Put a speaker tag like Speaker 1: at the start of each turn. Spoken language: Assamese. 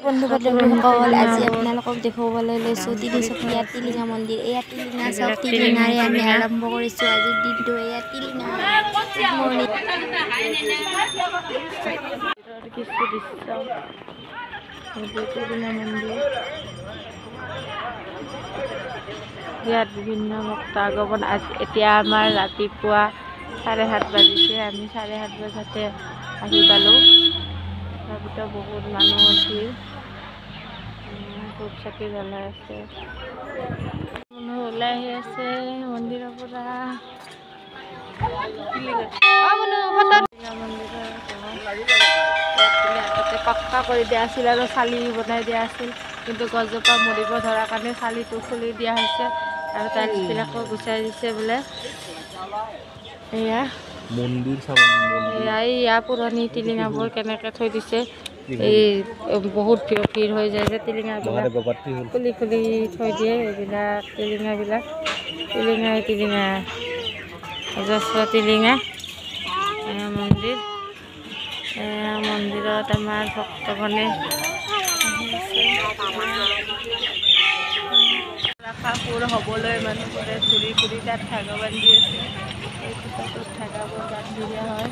Speaker 1: বন্ধু বান্ধৱীসকল আজি আপোনালোকক দেখুৱাবলৈ লৈছোঁ তিনিচুকীয়া টিলিঙা মন্দিৰ। এয়া টিলিঙা চাওক, টিলিঙাৰে আমি আৰম্ভ কৰিছোঁ আজিৰ দিনটো। এয়া টিলিঙা কিছু দৃশ্য টিলিঙা মন্দিৰ। ইয়াত বিভিন্ন ভক্ত আগমন। এতিয়া আমাৰ ৰাতিপুৱা 7:30 বাজিছে। আমি 7:30 বজাতে আহি পালোঁ। তথাপিতো বহুত মানুহ আছিল। ধূপ চাকি জ্বলাই আছে, মানুহ ওলাই আহি আছে মন্দিৰৰ পৰা। আগতে পাক্কা কৰি দিয়া আছিল আৰু চালি বনাই দিয়া আছিল, কিন্তু গছজোপা মৰিব ধৰাৰ কাৰণে চালিটো খুলি দিয়া হৈছে আৰু টাইলছবিলাকো গুচাই দিছে বোলে। এয়া মন্দিৰ এয়া পুৰণি টিলিঙাবোৰ কেনেকৈ থৈ দিছে। এই বহুত ভিৰ হৈ যায় যে টিলিঙাবিলাক খুলি খুলি থৈ দিয়ে। এইবিলাক টিলিঙাবিলাক টিলিঙা অজস্ৰ টিলিঙা। মন্দিৰ মন্দিৰত আমাৰ ভক্তগণে ৰাসাপুৰ হ'বলৈ মানুহবোৰে ঘূৰি ঘূৰি তাত ধাগা বান্ধি আছে। এই খুঁটাটোত ধাগাবোৰ বান্ধি দিয়া হয়।